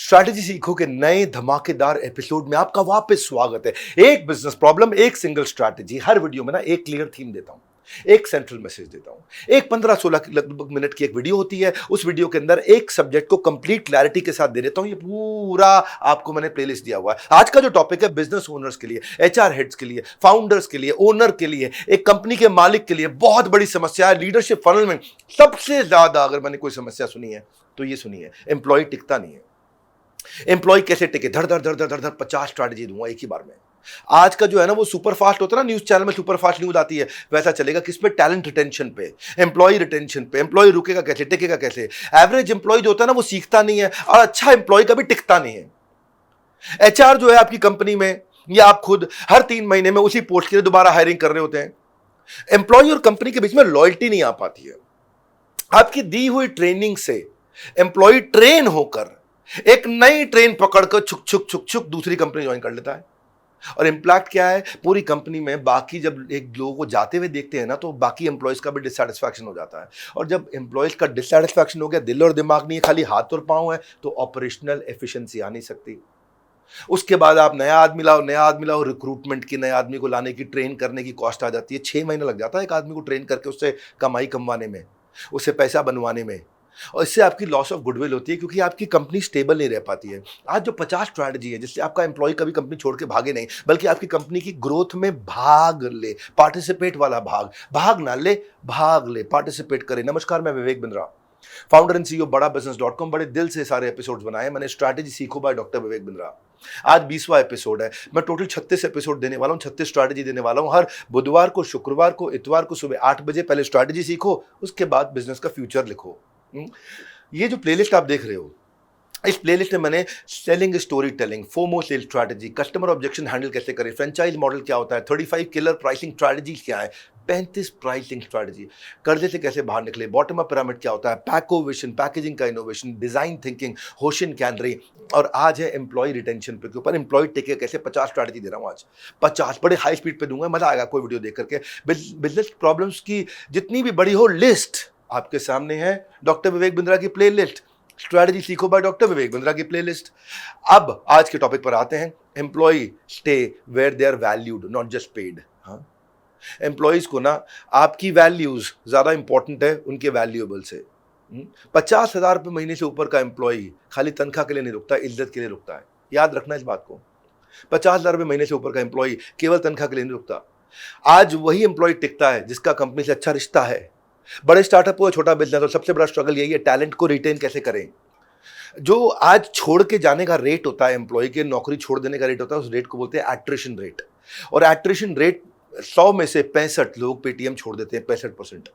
Strategy सीखो के नए धमाकेदार एपिसोड में आपका वापस स्वागत है। एक बिजनेस प्रॉब्लम, एक सिंगल स्ट्रैटेजी। हर वीडियो में ना एक क्लियर थीम देता हूं, एक सेंट्रल मैसेज देता हूं। एक 15-16 लगभग मिनट की एक वीडियो होती है। उस वीडियो के अंदर एक सब्जेक्ट को कंप्लीट क्लैरिटी के साथ दे देता हूं। ये पूरा आपको मैंने प्लेलिस्ट दिया हुआ है। आज का जो टॉपिक है बिजनेस ओनर्स के लिए, एचआर हेड्स के लिए, फाउंडर्स के लिए, ओनर के लिए, एक कंपनी के मालिक के लिए बहुत बड़ी समस्या है। लीडरशिप फनल में सबसे ज्यादा अगर मैंने कोई समस्या सुनी है तो ये सुनी है, एम्प्लॉय टिकता नहीं है। एम्प्लॉय कैसे टिके, धड़ धड़ धड़ धड़ धड़ धड़ 50 स्ट्रैटेजी दूंगा एक ही बार में। आज का जो है ना वो सुपर फास्ट होता है ना, न्यूज चैनल में सुपर फास्ट न्यूज आती है, वैसा चलेगा। किस पे? टैलेंट रिटेंशन पे, एम्प्लॉय रिटेंशन पे। एम्प्लॉय रुकेगा कैसे, टिकेगा कैसे? एवरेज एम्प्लॉय जो होता है ना वो सीखता नहीं है, और अच्छा एम्प्लॉय कभी टिकता नहीं है। एचआर जो है आपकी कंपनी में, या आप खुद हर 3 महीने में उसी पोस्ट के लिए दोबारा हायरिंग कर रहे होते हैं। एम्प्लॉय और कंपनी के बीच में लॉयल्टी नहीं आ पाती है। आपकी दी हुई ट्रेनिंग से एम्प्लॉय ट्रेन होकर एक नई ट्रेन पकड़कर छुक छुक छुक छुक दूसरी कंपनी ज्वाइन कर लेता है। और इम्पैक्ट क्या है? पूरी कंपनी में बाकी जब एक लोगों को जाते हुए देखते हैं ना, तो बाकी एम्प्लॉयज का भी डिससैटिस्फैक्शन हो जाता है। और जब एम्प्लॉयज का डिससैटिस्फैक्शन हो गया, दिल और दिमाग नहीं है, खाली हाथ और पांव है, तो ऑपरेशनल एफिशिएंसी आ नहीं सकती। उसके बाद आप नया आदमी लाओ, रिक्रूटमेंट की नए आदमी को लाने की, ट्रेन करने की कॉस्ट आ जाती है। 6 महीने लग जाता है एक आदमी को ट्रेन करके उससे कमाई कमवाने में, उससे पैसा बनवाने में। और इससे आपकी लॉस ऑफ गुडविल होती है, क्योंकि आपकी कंपनी स्टेबल नहीं रह पाती है। आज जो 50 स्ट्रैटेजी है जिससे आपका एम्प्लॉय कभी कंपनी छोड़ के भागे नहीं, बल्कि आपकी कंपनी की ग्रोथ में भाग ले, पार्टिसिपेट वाला भाग ना ले, भाग ले, पार्टिसिपेट करे। नमस्कार, मैं Vivek Bindra, founder and CEO बड़ा बिजनेस.com। बड़े दिल से सारे एपिसोड्स बनाए मैंने। स्ट्रैटेजी सीखो बाय डॉक्टर विवेक बिंद्रा। आज 20वां एपिसोड है। मैं टोटल 36 एपिसोड देने वाला हूं, 36 स्ट्रैटेजी देने वाला हूं। हर बुधवार को, शुक्रवार को, इतवार को सुबह 8 बजे। पहले स्ट्रैटेजी सीखो, उसके बाद बिजनेस का फ्यूचर लिखो। ये जो प्लेलिस्ट आप देख रहे हो, इस प्लेलिस्ट में मैंने selling, story telling, FOMO sell strategy, customer objection handle कैसे करें, फ्रेंचाइज मॉडल क्या होता है, 35 किलर प्राइसिंग स्ट्रैटेजी क्या है, 35 प्राइसिंग स्ट्रैटेजी, कर्जे से कैसे बाहर निकले, बॉटम अप पिरामिड क्या होता है, पैकोविशन, पैकेजिंग का इनोवेशन, डिजाइन थिंकिंग, होशियन कैनरी, और आज है एम्प्लॉय रिटेंशन पे के ऊपर, एम्प्लॉय टिके कैसे। 50 स्ट्रैटेजी दे रहा हूं आज, 50 बड़े हाई स्पीड पे दूंगा, मजा आएगा कोई वीडियो देख करके। बिजनेस प्रॉब्लम्स की जितनी भी बड़ी हो लिस्ट आपके सामने है, डॉक्टर विवेक बिंद्रा की प्ले लिस्ट, स्ट्रैटेजी सीखो बाय डॉक्टर विवेक बिंद्रा की प्लेलिस्ट। अब आज के टॉपिक पर आते हैं। Employee stay where they are valued, not just paid. हाँ, एम्प्लॉयज को ना आपकी वैल्यूज ज्यादा इंपॉर्टेंट है उनके वैल्यूएबल से। 50,000 रुपये महीने से ऊपर का एम्प्लॉय खाली तनख्वाह के लिए नहीं रुकता, इज्जत के लिए रुकता है। याद रखना इस बात को। 50,000 रुपये महीने से ऊपर का एम्प्लॉय केवल तनख्वाह के लिए नहीं रुकता। आज वही एम्प्लॉय टिकता है जिसका कंपनी से अच्छा रिश्ता है। बड़े स्टार्टअप हो, छोटा बिजनेस हो, सबसे बड़ा स्ट्रगल यही है, टैलेंट को रिटेन कैसे करें। जो आज छोड़ के जाने का रेट होता है, एम्प्लॉय के नौकरी छोड़ देने का रेट होता है, उस रेट को बोलते हैं एट्रिशन रेट। और एट्रिशन रेट 100 में से 65 लोग पेटीएम छोड़ देते हैं, 65%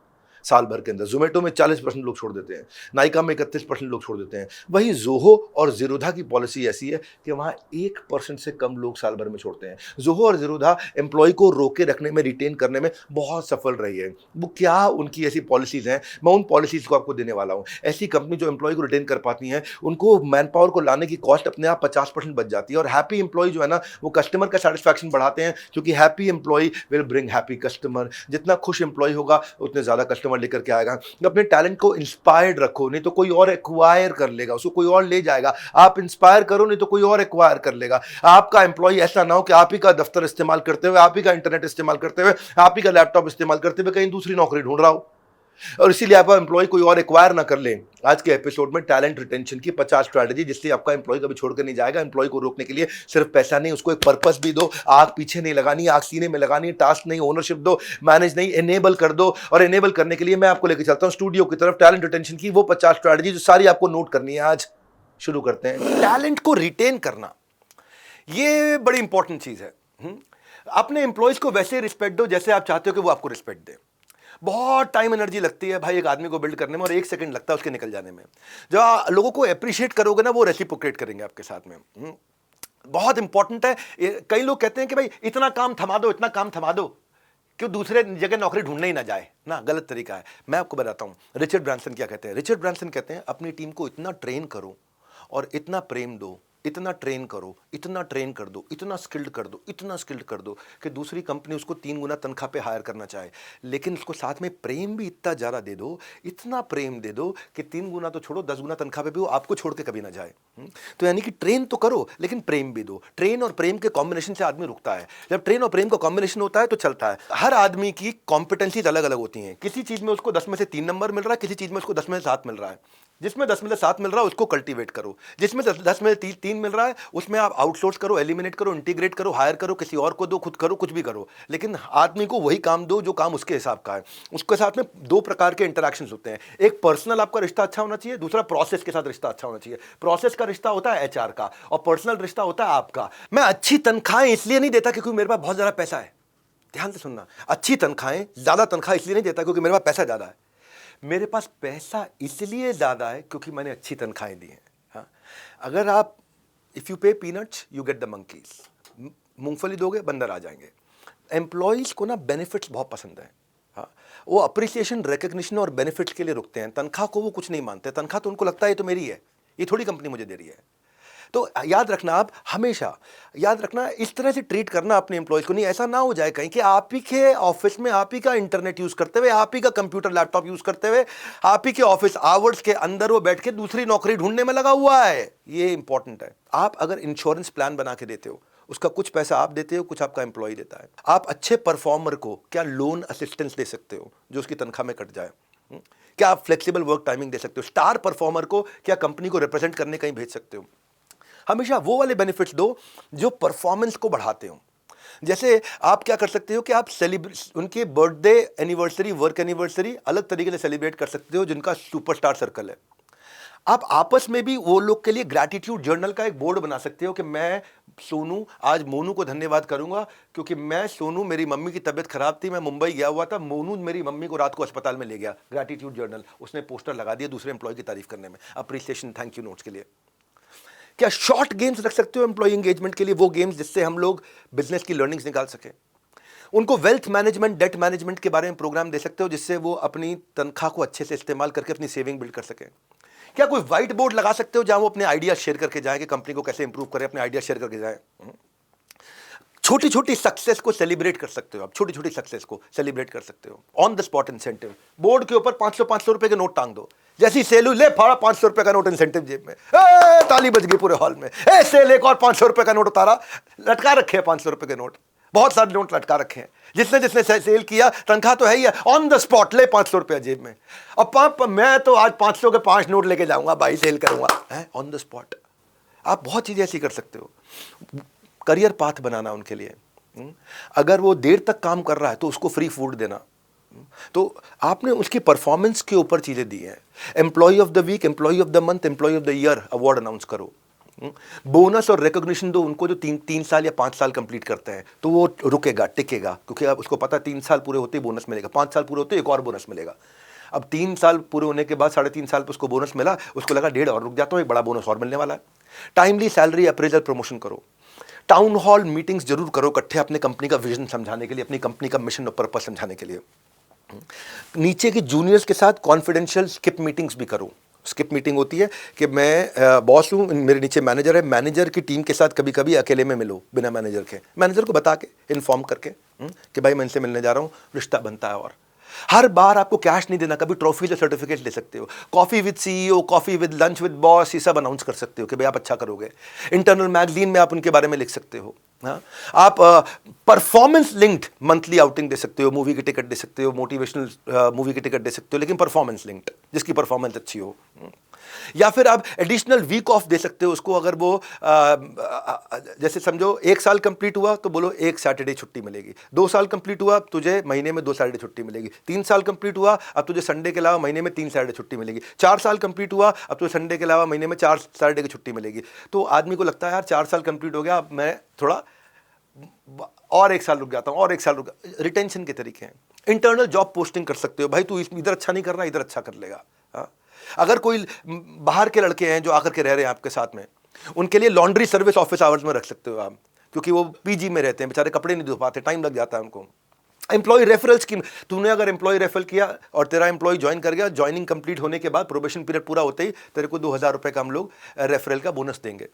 साल भर के अंदर। जोमेटो में 40% लोग छोड़ देते हैं, नाइका में 31% लोग छोड़ देते हैं। वही जोहो और जीरोधा की पॉलिसी ऐसी है कि वहां 1% से कम लोग साल भर में छोड़ते हैं। जोहो और जीरोधा एम्प्लॉय को रोके रखने में, रिटेन करने में बहुत सफल रही है। वो क्या उनकी ऐसी पॉलिसीज हैं, मैं उन पॉलिसीज को आपको देने वाला हूं। ऐसी कंपनी जो एम्प्लॉय को रिटेन कर पाती हैं, उनको मैन पावर को लाने की कॉस्ट अपने आप 50% बच जाती है। और हैप्पी एम्प्लॉय जो है ना, वो कस्टमर का सेटिस्फैक्शन बढ़ाते हैं, क्योंकि happy employee will bring happy customer. जितना खुश एम्प्लॉय होगा उतने ज्यादा कस्टमर लेकर के आएगा। अपने टैलेंट को इंस्पायर्ड रखो, नहीं तो कोई और एक्वायर कर लेगा, उसको कोई और ले जाएगा। आप इंस्पायर करो, नहीं तो कोई और एक्वायर कर लेगा। आपका एम्प्लॉय ऐसा ना हो कि आप ही का दफ्तर इस्तेमाल करते हुए, आप ही का इंटरनेट इस्तेमाल करते हुए, आप ही का लैपटॉप इस्तेमाल करते हुए कहीं दूसरी नौकरी ढूंढ रहा हो, और इसीलिए आपका एम्प्लॉय कोई और एक्वायर ना कर ले। आज के एपिसोड में टैलेंट रिटेंशन की 50 स्ट्रैटेजी, जिससे आपका एम्प्लॉय कभी छोड़कर नहीं जाएगा। एम्प्लॉय को रोकने के लिए सिर्फ पैसा नहीं, उसको एक पर्पस भी दो। आग पीछे नहीं लगानी, आग सीने में लगानी। टास्क नहीं, ओनरशिप दो। मैनेज नहीं, एनेबल कर दो। और एनेबल करने के लिए मैं आपको लेकर चलता हूं स्टूडियो की तरफ, टैलेंट रिटेंशन की वो 50 स्ट्रैटेजी जो सारी आपको नोट करनी है। आज शुरू करते हैं। टैलेंट को रिटेन करना, ये बड़ी इंपॉर्टेंट चीज है। अपने एम्प्लॉयज को वैसे रिस्पेक्ट दो जैसे आप चाहते हो कि वो आपको रिस्पेक्ट दे। बहुत टाइम एनर्जी लगती है भाई एक आदमी को बिल्ड करने में, और 1 सेकंड लगता है उसके निकल जाने में। जब लोगों को अप्रिशिएट करोगे ना, वो रेसिप्रोकेट करेंगे आपके साथ में। बहुत इंपॉर्टेंट है। कई लोग कहते हैं कि भाई इतना काम थमा दो, इतना काम थमा दो, क्यों दूसरे जगह नौकरी ढूंढने ही ना जाए ना। गलत तरीका है। मैं आपको बताता हूं रिचर्ड ब्रांसन क्या कहते हैं। रिचर्ड ब्रांसन कहते हैं अपनी टीम को इतना ट्रेन करो और इतना प्रेम दो इतना ट्रेन करो, इतना ट्रेन कर दो, इतना स्किल्ड कर दो, इतना स्किल्ड कर दो कि दूसरी कंपनी उसको 3 गुना तनख्वाह पे हायर करना चाहे, लेकिन उसको साथ में प्रेम भी इतना ज़्यादा दे दो, इतना प्रेम दे दो कि 3 गुना तो छोड़ो 10 गुना तनख्वाह पे भी वो आपको छोड़ के कभी ना जाए। तो यानी कि ट्रेन तो करो लेकिन प्रेम भी दो। ट्रेन और प्रेम के कॉम्बिनेशन से आदमी रुकता है। जब ट्रेन और प्रेम का कॉम्बिनेशन होता है तो चलता है। हर आदमी की कॉम्पिटेंसीज अलग अलग होती हैं। किसी चीज़ में उसको 10 में से 3 नंबर मिल रहा है, किसी चीज़ में उसको 10 में से 7 मिल रहा है। जिसमें 10 में से 7 मिल रहा है उसको कल्टीवेट करो, जिसमें 10 में से 3 मिल रहा है उसमें आप आउटसोर्स करो, एलिमिनेट करो, इंटीग्रेट करो, हायर करो, किसी और को दो, खुद करो, कुछ भी करो, लेकिन आदमी को वही काम दो जो काम उसके हिसाब का है। उसके साथ में 2 प्रकार के इंटरैक्शंस होते हैं। एक पर्सनल आपका रिश्ता अच्छा होना चाहिए, दूसरा प्रोसेस के साथ रिश्ता अच्छा होना चाहिए। प्रोसेस का रिश्ता होता है एचआर का और पर्सनल रिश्ता होता है आपका। मैं अच्छी तनख्वाहें इसलिए नहीं देता क्योंकि मेरे पास बहुत ज्यादा पैसा है। ध्यान से सुनना, अच्छी तनख्वाहें, ज्यादा तनख्वाह इसलिए नहीं देता क्योंकि मेरे पास पैसा ज्यादा है। मेरे पास पैसा इसलिए ज़्यादा है क्योंकि मैंने अच्छी तनख्वाहें दी हैं। हाँ, अगर आप इफ़ यू पे peanuts you get the monkeys, मूंगफली दोगे बंदर आ जाएंगे। एम्प्लॉयज़ को ना बेनिफिट्स बहुत पसंद है। हाँ, वो अप्रिसिएशन, रिकग्निशन और बेनिफिट्स के लिए रुकते हैं। तनख्वाह को वो कुछ नहीं मानते। तनख्वाह तो उनको लगता है ये तो मेरी है, ये थोड़ी कंपनी मुझे दे रही है। तो याद रखना, आप हमेशा याद रखना, इस तरह से ट्रीट करना अपने एम्प्लॉयज को। नहीं ऐसा ना हो जाए कहीं कि आप ही के ऑफिस में आप ही का इंटरनेट यूज करते हुए, आप ही का कंप्यूटर लैपटॉप यूज करते हुए, आप ही के ऑफिस आवर्स के अंदर वो बैठ के दूसरी नौकरी ढूंढने में लगा हुआ है। ये इंपॉर्टेंट है। आप अगर इंश्योरेंस प्लान बना के देते हो, उसका कुछ पैसा आप देते हो, कुछ आपका एम्प्लॉय देता है। आप अच्छे परफॉर्मर को क्या लोन असिस्टेंस दे सकते हो जो उसकी तनख्वाह में कट जाए? क्या आप फ्लेक्सिबल वर्क टाइमिंग दे सकते हो? स्टार परफॉर्मर को क्या कंपनी को रिप्रेजेंट करने कहीं भेज सकते हो? हमेशा वो वाले बेनिफिट्स दो जो परफॉर्मेंस को बढ़ाते हो। जैसे आप क्या कर सकते हो कि आप उनके बर्थडे एनिवर्सरी, वर्क एनिवर्सरी अलग तरीके से सेलिब्रेट कर सकते हो जिनका सुपरस्टार सर्कल है। आप आपस में भी वो लोग के लिए ग्रैटिट्यूड जर्नल का एक बोर्ड बना सकते हो कि मैं सोनू आज मोनू को धन्यवाद करूंगा क्योंकि मैं सोनू, मेरी मम्मी की तबीयत खराब थी, मैं मुंबई गया हुआ था, मोनू मेरी मम्मी को रात को अस्पताल में ले गया। ग्रैटिट्यूड जर्नल, उसने पोस्टर लगा दिया दूसरे एम्प्लॉय की तारीफ करने में, अप्रिसिएशन, थैंक यू नोट्स के लिए। क्या शॉर्ट गेम्स रख सकते हो एम्प्लॉय एंगेजमेंट के लिए, वो गेम्स जिससे हम लोग बिजनेस की लर्निंग्स निकाल सके। उनको वेल्थ मैनेजमेंट, डेट मैनेजमेंट के बारे में प्रोग्राम दे सकते हो जिससे वो अपनी तनख्वाह को अच्छे से इस्तेमाल करके अपनी सेविंग बिल्ड कर सके। क्या कोई व्हाइट बोर्ड लगा सकते हो जहां वो अपने आइडिया शेयर करके जाए कि कंपनी को कैसे इंप्रूव करें, अपने आइडिया शेयर करके जाए। छोटी छोटी सक्सेस को सेलिब्रेट कर सकते हो आप, छोटी छोटी सक्सेस को सेलिब्रेट कर सकते हो। On the spot incentive, board के ऊपर 500 रुपए के नोट टांग दो, जैसी सेल हुई ले फाड़ा 500 रुपए का नोट इंसेंटिव जेब में, ताली बज गई पूरे हॉल में। सेल एक और 500 रुपए का नोट उतारा, लटका रखे हैं 500 रुपए के नोट, बहुत सारे नोट लटका रखे हैं। जिसने जिसने सेल किया, तनख्वाह तो है ही है, ऑन द स्पॉट ले 500 रुपया जेब में। अब मैं तो आज 500 के 5 नोट लेके जाऊंगा भाई, सेल करूंगा ऑन द स्पॉट। आप बहुत चीजें ऐसी कर सकते हो। करियर पाथ बनाना उनके लिए, अगर वो देर तक काम कर रहा है तो उसको फ्री फूड देना। तो आपने उसकी परफॉर्मेंस के ऊपर चीजें दी हैं। Employee of the week, employee of the month, employee of the year award announce करो। बोनस और रिकॉग्निशन दो उनको जो 3 साल या 5 साल कंप्लीट करते हैं, तो वो रुकेगा, टिकेगा, क्योंकि अब उसको पता 3 साल पूरे होते ही बोनस मिलेगा, 5 साल पूरे होते ही एक और बोनस मिलेगा। अब 3 साल पूरे होने के बाद 3.5 साल पर उसको बोनस मिला, उसको लगा 1.5 और रुक जाता हूँ, एक बड़ा बोनस और मिलने वाला है। टाइमली सैलरी अप्रेजल प्रमोशन करो। टाउन हॉल मीटिंग्स जरूर करो इकट्ठे, अपने कंपनी का विजन समझाने के लिए, अपनी कंपनी का मिशन और पर्पस समझाने के लिए। नीचे के जूनियर्स के साथ कॉन्फिडेंशियल स्किप मीटिंग्स भी करो। स्किप मीटिंग होती है कि मैं बॉस हूँ, मेरे नीचे मैनेजर है, मैनेजर की टीम के साथ कभी कभी अकेले में मिलो, बिना मैनेजर के, मैनेजर को बता के, इन्फॉर्म करके कि भाई मैं इनसे मिलने जा रहा हूँ, रिश्ता बनता है। और हर बार आपको कैश नहीं देना, कभी ट्रॉफी या सर्टिफिकेट ले सकते हो। Coffee with CEO, coffee with lunch with boss, ये सब अनाउंस कर सकते हो कि भाई आप अच्छा करोगे। इंटरनल मैगजीन में आप उनके बारे में लिख सकते हो। हाँ, आप परफॉर्मेंस लिंक्ड मंथली आउटिंग दे सकते हो, मूवी की टिकट दे सकते हो, मोटिवेशनल मूवी की टिकट दे सकते हो, लेकिन परफॉर्मेंस लिंक्ड, जिसकी परफॉर्मेंस अच्छी हो। या फिर आप एडिशनल वीक ऑफ दे सकते हो उसको, अगर वो जैसे समझो 1 साल कंप्लीट हुआ तो बोलो 1 सैटरडे छुट्टी मिलेगी, 2 साल कंप्लीट हुआ तुझे महीने में 2 सैटरडे छुट्टी मिलेगी, 3 साल कंप्लीट हुआ अब तुझे संडे के अलावा महीने में 3 सैटरडे छुट्टी मिलेगी, 4 साल कंप्लीट हुआ अब तुझे संडे के अलावा महीने में 4 सैटरडे की छुट्टी मिलेगी। तो आदमी को लगता है यार 4 साल कंप्लीट हो गया, अब मैं थोड़ा और 1 साल रुक जाता हूँ, और 1 साल रुक। रिटेंशन के तरीके हैं। इंटरनल जॉब पोस्टिंग कर सकते हो, भाई तू इधर अच्छा नहीं कर रहा, इधर अच्छा कर लेगा। हाँ, अगर कोई बाहर के लड़के हैं जो आकर के रह रहे हैं आपके साथ में, उनके लिए लॉन्ड्री सर्विस ऑफिस आवर्स में रख सकते हो आप, क्योंकि वो पीजी में रहते हैं, बेचारे कपड़े नहीं धो पाते, टाइम लग जाता है उनको। एम्प्लॉय रेफरल स्कीम, तूने अगर एम्प्लॉय रेफर किया और तेरा एम्प्लॉय ज्वाइन कर गया, ज्वाइनिंग कंप्लीट होने के बाद प्रोबेशन पीरियड पूरा होते ही तेरे को 2000 रुपए का हम लोग रेफरल का बोनस देंगे।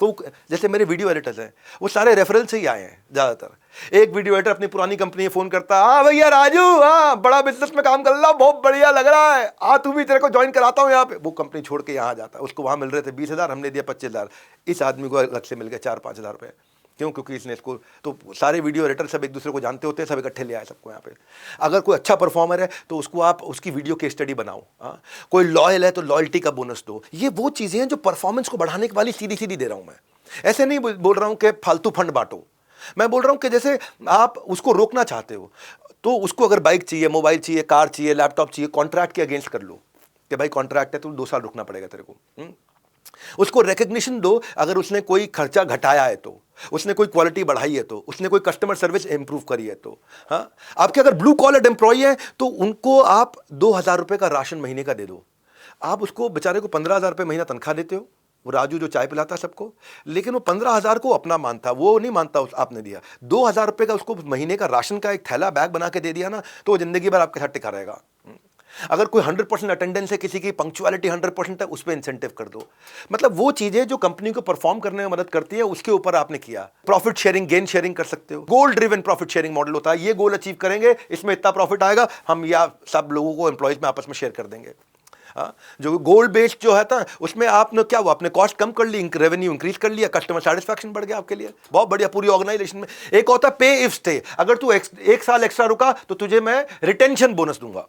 तो जैसे मेरे वीडियो एडिटर्स हैं, वो सारे रेफरल से ही आए हैं ज़्यादातर। एक वीडियो एडिटर अपनी पुरानी कंपनी में फ़ोन करता है, हाँ भैया राजू, हाँ बड़ा बिजनेस में काम कर रहा, बहुत बढ़िया लग रहा है, हाँ तू भी, तेरे को ज्वाइन कराता हूँ यहाँ पे। वो कंपनी छोड़ के यहाँ जाता है, उसको वहाँ मिल रहे थे 20,000, हमने दिया 25,000, इस आदमी को अलग से मिल गया 4-5 हज़ार रुपये। क्यों? क्योंकि इसने इसको, तो सारे वीडियो एडिटर सब एक दूसरे को जानते होते हैं, सब इकट्ठे ले आए सबको यहाँ पे। अगर कोई अच्छा परफॉर्मर है तो उसको आप उसकी वीडियो केस स्टडी बनाओ। हाँ, कोई लॉयल है तो लॉयल्टी का बोनस दो। ये वो चीज़ें हैं जो परफॉर्मेंस को बढ़ाने वाली सीधी सीधी दे रहा हूँ मैं। ऐसे नहीं बोल रहा हूँ कि फालतू फंड बांटो, मैं बोल रहा हूँ कि जैसे आप उसको रोकना चाहते हो तो उसको अगर बाइक चाहिए, मोबाइल चाहिए, कार चाहिए, लैपटॉप चाहिए, कॉन्ट्रैक्ट के अगेंस्ट कर लो कि भाई कॉन्ट्रैक्ट है तो 2 साल रुकना पड़ेगा तेरे को। उसको रिकग्निशन दो अगर उसने कोई खर्चा घटाया है तो, उसने कोई क्वालिटी बढ़ाई है तो, उसने कोई कस्टमर सर्विस इंप्रूव करी है तो। हाँ, आपके अगर ब्लू कॉलर एम्प्लॉई है तो उनको आप 2,000 रुपये का राशन महीने का दे दो। आप उसको बेचारे को 15,000 रुपये महीना तनख्वाह देते हो, वो राजू जो चाय पिलाता सबको, लेकिन वो 15,000 को अपना मानता, वो नहीं मानता उस आपने दिया 2,000 रुपये का उसको महीने का राशन का एक थैला बैग बना के दे दिया ना, तो वो जिंदगी भर आपके साथ टिका रहेगा। अगर कोई 100% अटेंडेंस है, किसी की पंक्चुअलिटी 100% है, उस पर इंसेंटिव कर दो। मतलब वो चीजें जो कंपनी को परफॉर्म करने में मदद करती है, उसके ऊपर आपने किया। प्रॉफिट शेयरिंग, गेन शेयरिंग कर सकते हो। गोल ड्रिवन प्रॉफिट शेयरिंग मॉडल होता है, ये गोल अचीव करेंगे, इसमें इतना प्रॉफिट आएगा, हम या सब लोगों को एम्प्लॉयज में आपस में शेयर कर देंगे। जो गोल बेस्ड जो है था उसमें आपने क्या हुआ, आपने कॉस्ट कम कर ली, रेवेन्यू इंक्रीज कर लिया, कस्टमर सेटिस्फैक्शन बढ़ गया आपके लिए, बहुत बढ़िया पूरी ऑर्गेनाइजेशन में। एक होता है पे इफ स्टे, अगर तू 1 साल एक्स्ट्रा रुका तो तुझे मैं रिटेंशन बोनस दूंगा।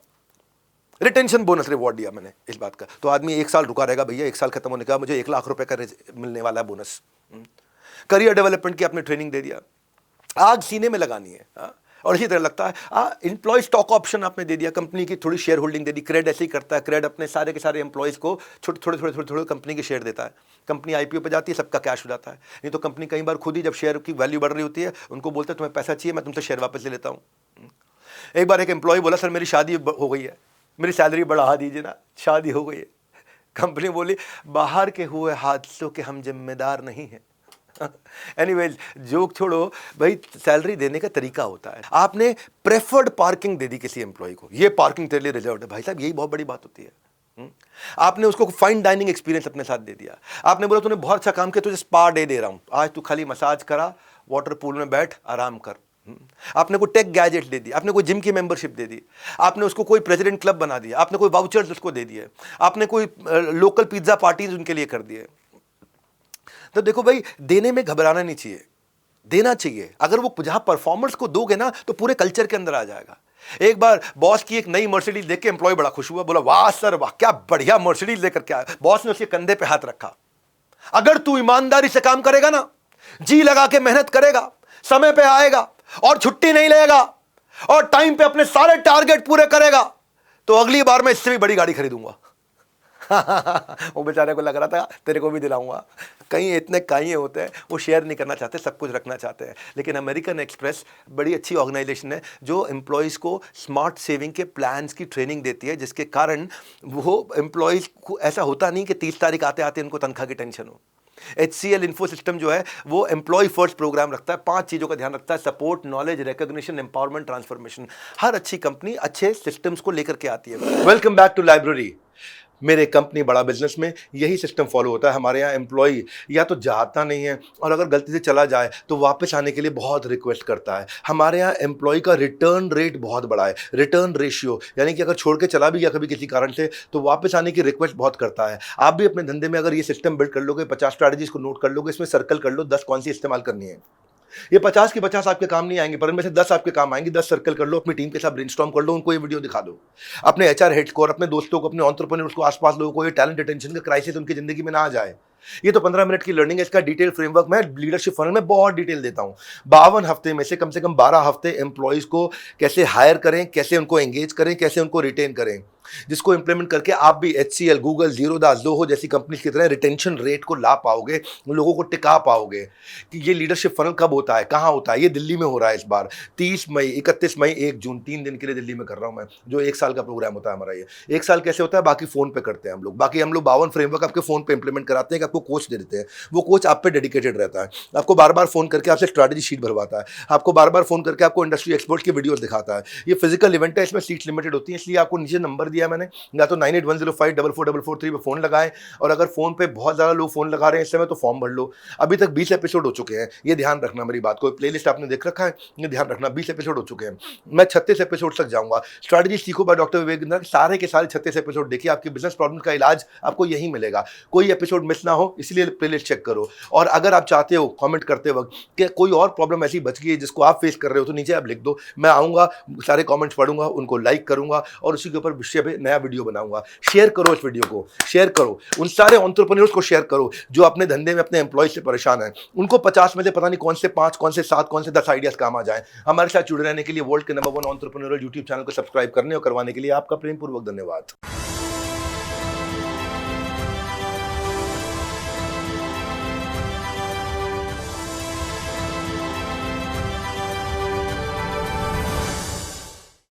रिटेंशन बोनस रिवॉर्ड दिया मैंने इस बात का, तो आदमी 1 साल रुका रहेगा, भैया 1 साल खत्म होने का मुझे 1 लाख रुपए का मिलने वाला है बोनस। करियर डेवलपमेंट की आपने ट्रेनिंग दे दिया, आग सीने में लगानी है। और इसी तरह लगता है एम्प्लॉय स्टॉक ऑप्शन आपने दे दिया, कंपनी की थोड़ी शेयर होल्डिंग दे दी। क्रेड ऐसे ही करता है, क्रेड अपने सारे के सारे एम्प्लॉयज़ को थोड़े कंपनी के शेयर देता है। कंपनी आईपीओ पे जाती है, सबका कैश हो जाता है। नहीं तो कंपनी कई बार खुद ही जब शेयर की वैल्यू बढ़ रही होती है, उनको बोलते हैं तुम्हें पैसा चाहिए, मैं तुमसे शेयर वापस ले लेता हूँ। एक बार एक एम्प्लॉय बोला, सर मेरी शादी हो गई है, मेरी सैलरी बढ़ा दीजिए ना, शादी हो गई है। कंपनी बोली, बाहर के हुए हादसों के हम जिम्मेदार नहीं हैं। एनीवेज, जोक छोड़ो भाई, सैलरी देने का तरीका होता है। आपने प्रेफर्ड पार्किंग दे दी किसी एम्प्लॉय को, ये पार्किंग तेरे लिए रिजर्व्ड है, भाई साहब यही बहुत बड़ी बात होती है। आपने उसको फाइन डाइनिंग एक्सपीरियंस अपने साथ दे दिया। आपने बोला तूने बहुत अच्छा काम किया, तुझे स्पा डे दे रहा हूं, आज तू खाली मसाज करा, वाटर पूल में बैठ आराम कर। आपने कोई टेक गैजेट दे दी, आपने कोई जिम की मेंबरशिप दे दी, आपने उसको कोई प्रेसिडेंट क्लब बना दिया, आपने कोई वाउचर्स उसको दे दिए, आपने कोई लोकल पिज्जा पार्टीज उनके लिए कर दिए। तो देखो भाई, देने में घबराना नहीं चाहिए, देना चाहिए। अगर वो जहां परफॉर्मर्स को दोगे ना तो पूरे कल्चर के अंदर आ जाएगा। एक बार बॉस की एक नई मर्सिडीज देख के एम्प्लॉय बड़ा खुश हुआ, बोला वाह सर वाह, क्या बढ़िया मर्सिडीज लेकर के आया। बॉस ने उसके कंधे पे हाथ रखा, अगर तू ईमानदारी से काम करेगा ना, जी लगा के मेहनत करेगा, समय पे आएगा और छुट्टी नहीं लेगा और टाइम पे अपने सारे टारगेट पूरे करेगा, तो अगली बार मैं इससे भी बड़ी गाड़ी खरीदूंगा। वो बेचारे को लग रहा था तेरे को भी दिलाऊंगा। कहीं इतने काइए होते हैं, वो शेयर नहीं करना चाहते, सब कुछ रखना चाहते हैं। लेकिन अमेरिकन एक्सप्रेस बड़ी अच्छी ऑर्गेनाइजेशन है जो एम्प्लॉयज़ को स्मार्ट सेविंग के प्लान्स की ट्रेनिंग देती है, जिसके कारण वो एम्प्लॉयज़ को ऐसा होता नहीं कि 30 तारीख आते आते उनको तनख्वाह की टेंशन हो। HCL इन्फो सिस्टम जो है वो एम्प्लॉय फर्स्ट प्रोग्राम रखता है, 5 चीज़ों का ध्यान रखता है, support, knowledge, recognition, empowerment, transformation. हर अच्छी कंपनी अच्छे सिस्टम्स को लेकर के आती है। Welcome back to library. मेरे कंपनी बड़ा बिजनेस में यही सिस्टम फॉलो होता है। हमारे यहाँ एम्प्लॉई या तो जाता नहीं है, और अगर गलती से चला जाए तो वापस आने के लिए बहुत रिक्वेस्ट करता है। हमारे यहाँ एम्प्लॉई का रिटर्न रेट बहुत बड़ा है, रिटर्न रेशियो, यानी कि अगर छोड़ के चला भी गया कभी किसी कारण से तो वापस आने की रिक्वेस्ट बहुत करता है। आप भी अपने धंधे में अगर ये सिस्टम बिल्ड कर लोगे, 50 स्ट्रैटेजीज को नोट कर लोगे, इसमें सर्कल कर लो 10 कौन सी इस्तेमाल करनी है। ये 50 की 50 आपके काम नहीं आएंगे, पर इनमें से 10 आपके काम आएंगे। 10 सर्कल कर लो, अपनी टीम के साथ ब्रेनस्टॉर्म कर लो, उनको ये वीडियो दिखा दो, अपने HR हेड्स को और अपने दोस्तों को, अपने एंटरप्रेन्योर्स को, आसपास लोगों को ये टैलेंट रिटेंशन का क्राइसिस उनकी जिंदगी में ना आ जाए। ये तो 15 मिनट की लर्निंग है, इसका डिटेल फ्रेमवर्क मैं लीडरशिप फनल में बहुत डिटेल देता हूं। 52 हफ्ते में से कम 12 हफ्ते एम्प्लॉयज को कैसे हायर करें, कैसे उनको एंगेज करें, कैसे उनको रिटेन करें, जिसको इंप्लीमेंट करके आप भी HCL, गूगल, ज़ीरोधा, ज़ोहो जैसी कंपनी की तरह रिटेंशन रेट को ला पाओगे, लोगों को टिका पाओगे। कि ये लीडरशिप फनल कब होता है, कहाँ होता है? ये दिल्ली में हो रहा है इस बार 30 मई, 31 मई, 1 जून, 3 दिन के लिए दिल्ली में कर रहा हूँ मैं, जो 1 साल का प्रोग्राम होता है हमारा। ये 1 साल कैसे होता है, बाकी फोन पे करते हैं हम लोग। बाकी हम लोग 52 फ्रेमवर्क आपके फोन पे इंप्लीमेंट कराते हैं, कि आपको कोच दे देते हैं, वो कोच आप पे डेडिकेटेड रहता है, आपको बार बार फोन करके आपसे स्ट्रैटेजी शीट भरवाता है, आपको बार बार फोन करके आपको इंडस्ट्री एक्सपर्ट की वीडियोस दिखाता है। ये फिजिकल इवेंट है, इसमें सीट्स लिमिटेड होती है, इसलिए आपको नीचे नंबर दिया मैंने, या तो 9810544443 पे फ़ोन लगाएं, और अगर फ़ोन पे बहुत ज़्यादा लोग फ़ोन लगा रहे हैं इस समय तो फॉर्म भर लो। अभी तक 20 एपिसोड हो चुके हैं, ये ध्यान रखना मेरी बात को। प्लेलिस्ट आपने देख रखा है, ये ध्यान रखना 20 एपिसोड हो चुके हैं, मैं 36 एपिसोड तक जाऊँगा। स्ट्रैटेजी सीखो बाय डॉक्टर विवेक बिंद्रा, सारे के सारे 36 एपिसोड देखिए, आपकी बिज़नेस प्रॉब्लम का इलाज आपको यहीं मिलेगा। कोई एपिसोड मिस ना हो इसलिए प्लेलिस्ट चेक करो। और अगर आप चाहते हो कमेंट करते वक्त कि कोई और प्रॉब्लम ऐसी बच गई है जिसको आप फेस कर रहे हो, तो नीचे आप लिख दो, मैं आऊँगा, सारे कमेंट्स पढ़ूंगा, उनको लाइक करूंगा और उसी के ऊपर विषय पे नया वीडियो बनाऊंगा। शेयर करो इस वीडियो को, शेयर करो, उन सारे एंटरप्रेन्योर्स को शेयर करो जो अपने धंधे में अपने एम्प्लॉय से परेशान हैं। उनको 50 में से पता नहीं कौन से 5, कौन से 7, कौन से 10 आइडियाज काम आ जाए। हमारे साथ जुड़े रहने के लिए वर्ल्ड के नंबर 1 एंटरप्रेन्योरल यूट्यूब चैनल को सब्सक्राइब करने और करवाने के लिए आपका प्रेमपूर्वक धन्यवाद।